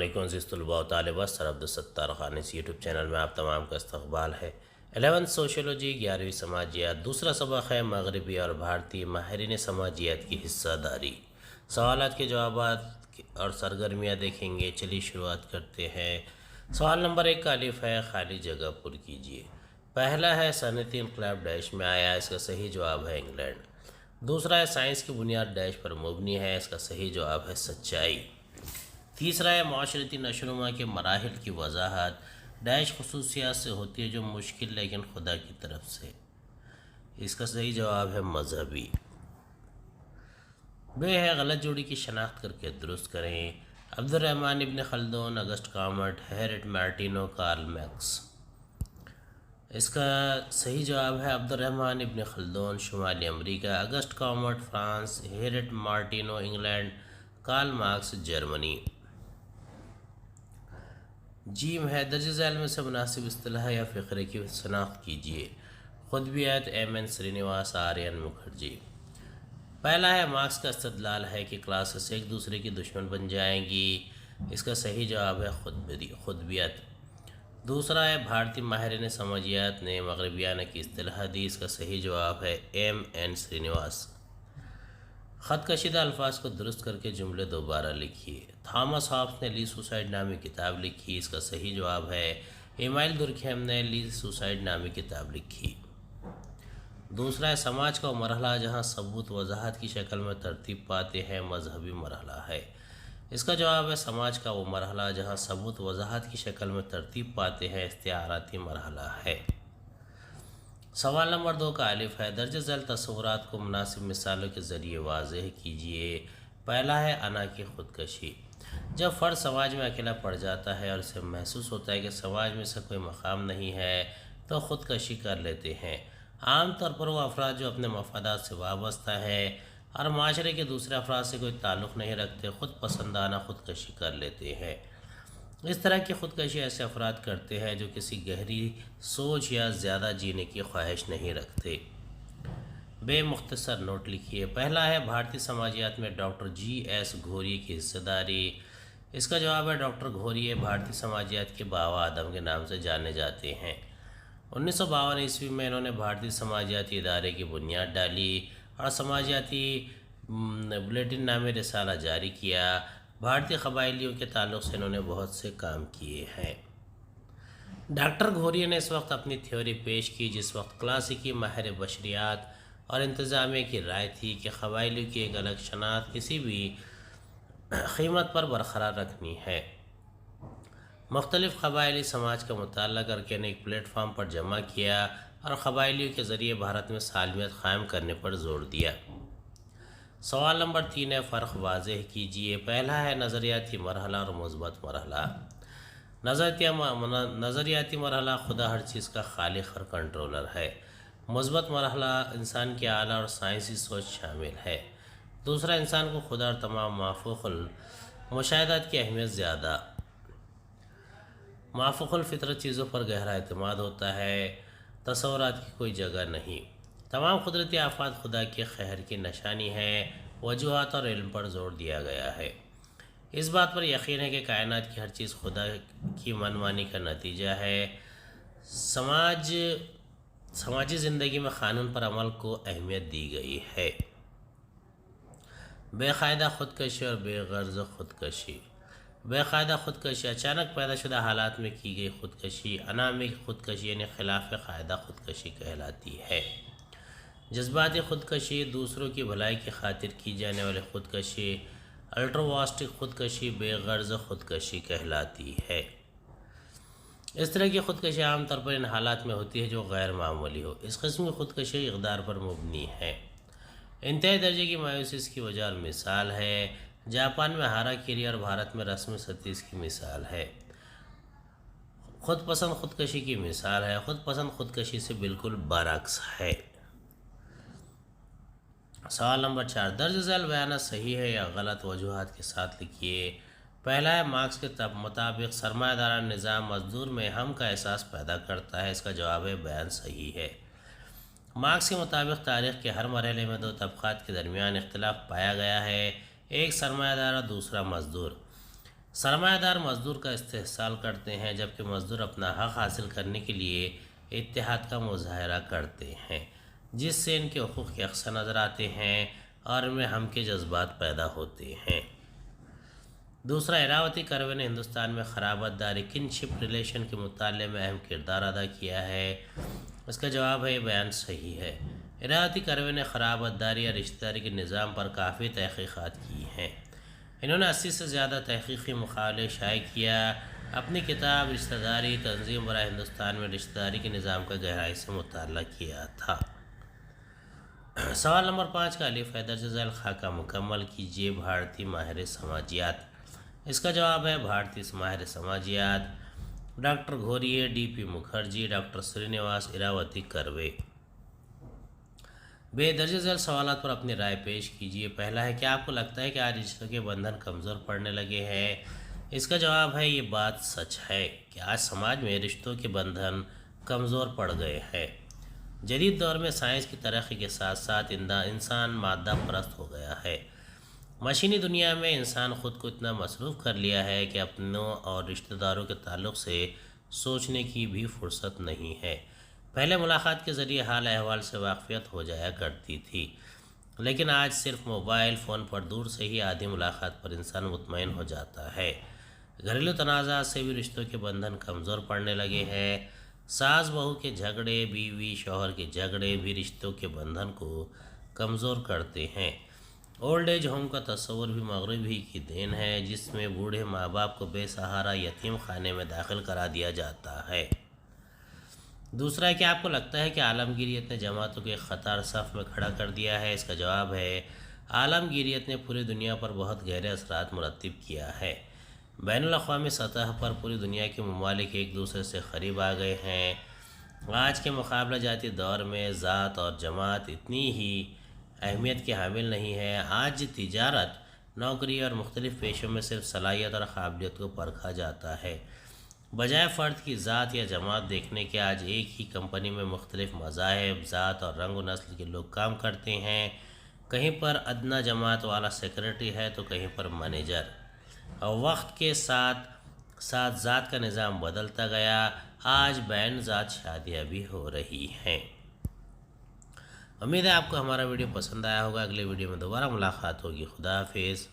علیکم عزیز طلباء و طالبات، سر عبدالستار خان اس یوٹیوب چینل میں آپ تمام کا استقبال ہے۔ 11 سوشیولوجی 11ویں سماجیات، دوسرا سبق ہے مغربی اور بھارتی ماہرین سماجیات کی حصہ داری۔ سوالات کے جوابات اور سرگرمیاں دیکھیں گے۔ چلیے شروعات کرتے ہیں۔ سوال نمبر 1 کا الف ہے، خالی جگہ پر کیجیے۔ پہلا ہے صنعتی انقلاب ڈیش میں آیا، اس کا صحیح جواب ہے انگلینڈ۔ دوسرا ہے سائنس کی بنیاد ڈیش پر مبنی ہے، اس کا صحیح جواب ہے سچائی۔ تیسرا ہے معاشرتی نشوونما کے مراحل کی وضاحت ڈیش خصوصیات سے ہوتی ہے جو مشکل لیکن خدا کی طرف سے، اس کا صحیح جواب ہے مذہبی۔ بے ہے غلط جوڑی کی شناخت کر کے درست کریں۔ Abdur Rahman Ibn Khaldun, August Comte, Harriet Martineau, Karl Marx. اس کا صحیح جواب ہے عبد الرحمن ابن خلدون، شمالی امریکہ، August Comte France, Harriet Martineau England, Karl Marx Germany. جیم ہے، درج ذیل میں سے مناسب اصطلاح یا فقرے کی شناخت کیجیے۔ خطبیت ایم این سرینواس، آریان مکھرجی۔ پہلا ہے مارکس کا استدلال ہے کہ کلاسز ایک دوسرے کی دشمن بن جائیں گی، اس کا صحیح جواب ہے خطبیت۔ دوسرا ہے بھارتی ماہرین سماجیات نے مغربیانہ کی اصطلاح دی، اس کا صحیح جواب ہے ایم این سرینواس۔ خط کشیدہ الفاظ کو درست کر کے جملے دوبارہ لکھیے۔ تھامس ہابس نے لی سوسائڈ نامی کتاب لکھی، اس کا صحیح جواب ہے ایمائل دورکہیم نے لی سوسائڈ نامی کتاب لکھی۔ دوسرا ہے سماج کا وہ مرحلہ جہاں ثبوت وضاحت کی شکل میں ترتیب پاتے ہیں، مذہبی مرحلہ ہے، اس کا جواب ہے سماج کا وہ مرحلہ جہاں ثبوت وضاحت کی شکل میں ترتیب پاتے ہیں، استعاراتی مرحلہ ہے۔ سوال نمبر 2 کا الف ہے، درج ذیل تصورات کو مناسب مثالوں کے ذریعے واضح کیجیے۔ پہلا ہے انا کی خودکشی۔ جب فرد سماج میں اکیلا پڑ جاتا ہے اور اسے محسوس ہوتا ہے کہ سماج میں اسے کوئی مقام نہیں ہے تو خودکشی کر لیتے ہیں۔ عام طور پر وہ افراد جو اپنے مفادات سے وابستہ ہے اور معاشرے کے دوسرے افراد سے کوئی تعلق نہیں رکھتے، خود پسندانہ خودکشی کر لیتے ہیں۔ اس طرح کی خودکشی ایسے افراد کرتے ہیں جو کسی گہری سوچ یا زیادہ جینے کی خواہش نہیں رکھتے۔ بے مختصر نوٹ لکھیے۔ پہلا ہے بھارتی سماجیات میں ڈاکٹر جی ایس گھوریے کی حصہ داری، اس کا جواب ہے ڈاکٹر گھوریے بھارتی سماجیات کے بابا آدم کے نام سے جانے جاتے ہیں۔ 1952 عیسوی میں انہوں نے بھارتی سماجیاتی ادارے کی بنیاد ڈالی اور سماجیاتی بلیٹن نامی رسالہ جاری کیا۔ بھارتی قبائلیوں کے تعلق سے انہوں نے بہت سے کام کیے ہیں۔ ڈاکٹر گھوریے نے اس وقت اپنی تھیوری پیش کی جس وقت کلاسیکی ماہر بشریات اور انتظامیہ کی رائے تھی کہ قبائلیوں کی ایک الگ شناخت کسی بھی قیمت پر برقرار رکھنی ہے۔ مختلف قبائلی سماج کا مطالعہ کر کے انہیں ایک پلیٹ فارم پر جمع کیا اور قبائلیوں کے ذریعے بھارت میں سالمیت قائم کرنے پر زور دیا۔ سوال نمبر 3 ہے، فرق واضح کیجیے۔ پہلا ہے نظریاتی مرحلہ اور مثبت مرحلہ۔ نظریاتی مرحلہ خدا ہر چیز کا خالق اور کنٹرولر ہے۔ مثبت مرحلہ انسان کی اعلیٰ اور سائنسی سوچ شامل ہے۔ دوسرا، انسان کو خدا اور تمام مافوق المشاہدات کی اہمیت زیادہ، مافوق الفطرت چیزوں پر گہرا اعتماد ہوتا ہے، تصورات کی کوئی جگہ نہیں۔ تمام قدرتی آفات خدا کے قہر کی نشانی ہے، وجوہات اور علم پر زور دیا گیا ہے۔ اس بات پر یقین ہے کہ کائنات کی ہر چیز خدا کی منمانی کا نتیجہ ہے۔ سماجی زندگی میں قانون پر عمل کو اہمیت دی گئی ہے۔ بے قاعدہ خودکشی اور بے غرض خودکشی۔ بے قاعدہ خودکشی اچانک پیدا شدہ حالات میں کی گئی خودکشی، انامی خودکشی یعنی خلاف قاعدہ خودکشی کہلاتی ہے۔ جذباتی خودکشی، دوسروں کی بھلائی کی خاطر کی جانے والی خودکشی، الٹرواسٹک خودکشی بے غرض خودکشی کہلاتی ہے۔ اس طرح کی خودکشی عام طور پر ان حالات میں ہوتی ہے جو غیر معمولی ہو۔ اس قسم کی خودکشی اقدار پر مبنی ہے۔ انتہائی درجے کی مایوسی اس کی وجہ اور مثال ہے۔ جاپان میں ہارا کیری اور بھارت میں رسم ستی اس کی مثال ہے۔ خود پسند خودکشی کی مثال ہے۔ خود پسند خودکشی سے بالکل برعکس ہے۔ سوال نمبر 4، درج ذیل بیانات صحیح ہے یا غلط؟ وجوہات کے ساتھ لکھیے۔ پہلا ہے مارکس کے مطابق سرمایہ دارانہ نظام مزدور میں ہم کا احساس پیدا کرتا ہے، اس کا جواب ہے بیان صحیح ہے۔ مارکس کے مطابق تاریخ کے ہر مرحلے میں دو طبقات کے درمیان اختلاف پایا گیا ہے، ایک سرمایہ دار اور دوسرا مزدور۔ سرمایہ دار مزدور کا استحصال کرتے ہیں جبکہ مزدور اپنا حق حاصل کرنے کے لیے اتحاد کا مظاہرہ کرتے ہیں، جس سے ان کے حقوق یکساں نظر آتے ہیں اور ان میں ہم کے جذبات پیدا ہوتے ہیں۔ دوسرا، ایراوتی کروے نے ہندوستان میں خرابت داری کنشپ ریلیشن کے مطالعے میں اہم کردار ادا کیا ہے۔ اس کا جواب ہے، یہ بیان صحیح ہے۔ ایراوتی کروے نے خرابت داری یا رشتہ داری کے نظام پر کافی تحقیقات کی ہیں۔ انہوں نے 80 سے زیادہ تحقیقی مقالے شائع کیا۔ اپنی کتاب رشتہ داری تنظیم برائے ہندوستان میں رشتہ داری کے نظام کا گہرائی سے مطالعہ کیا تھا۔ سوال نمبر 5 کا الف ہے، درج ذیل خاکہ مکمل کیجیے۔ بھارتی ماہر سماجیات۔ اس کا جواب ہے بھارتی ماہر سماجیات doctor Ghurye D P Mukherjee, doctor Srinivas Irawati Karve. بے درج ذیل سوالات پر اپنی رائے پیش کیجیے۔ پہلا ہے، کیا آپ کو لگتا ہے کہ آج رشتوں کے بندھن کمزور پڑنے لگے ہیں؟ اس کا جواب ہے، یہ بات سچ ہے کہ آج سماج میں رشتوں کے بندھن کمزور پڑ گئے ہیں۔ جدید دور میں سائنس کی ترقی کے ساتھ ساتھ انسان مادہ پرست ہو گیا ہے۔ مشینی دنیا میں انسان خود کو اتنا مصروف کر لیا ہے کہ اپنوں اور رشتہ داروں کے تعلق سے سوچنے کی بھی فرصت نہیں ہے۔ پہلے ملاقات کے ذریعے حال احوال سے واقفیت ہو جایا کرتی تھی، لیکن آج صرف موبائل فون پر دور سے ہی آدھی ملاقات پر انسان مطمئن ہو جاتا ہے۔ گھریلو تنازعات سے بھی رشتوں کے بندھن کمزور پڑنے لگے ہیں۔ ساس بہو کے جھگڑے، بیوی شوہر کے جھگڑے بھی رشتوں کے بندھن کو کمزور کرتے ہیں۔ اولڈ ایج ہوم کا تصور بھی مغرب ہی کی دین ہے، جس میں بوڑھے ماں باپ کو بے سہارا یتیم خانے میں داخل کرا دیا جاتا ہے۔ دوسرا ہے کہ آپ کو لگتا ہے کہ عالمگیریت نے جماعتوں کو ایک قطار صف میں کھڑا کر دیا ہے؟ اس کا جواب ہے، عالمگیریت نے پوری دنیا پر بہت گہرے اثرات مرتب کیا ہے۔ بین الاقوامی سطح پر پوری دنیا کے ممالک ایک دوسرے سے قریب آ گئے ہیں۔ آج کے مقابلہ جاتی دور میں ذات اور جماعت اتنی ہی اہمیت کی حامل نہیں ہے۔ آج تجارت، نوکری اور مختلف پیشوں میں صرف صلاحیت اور قابلیت کو پرکھا جاتا ہے، بجائے فرد کی ذات یا جماعت دیکھنے کے۔ آج ایک ہی کمپنی میں مختلف مذاہب، ذات اور رنگ و نسل کے لوگ کام کرتے ہیں۔ کہیں پر ادنیٰ جماعت والا سیکرٹری ہے تو کہیں پر مینیجر۔ اور وقت کے ساتھ ساتھ ذات کا نظام بدلتا گیا۔ آج بین ذات شادیاں بھی ہو رہی ہیں۔ امید ہے آپ کو ہمارا ویڈیو پسند آیا ہوگا۔ اگلے ویڈیو میں دوبارہ ملاقات ہوگی۔ خدا حافظ۔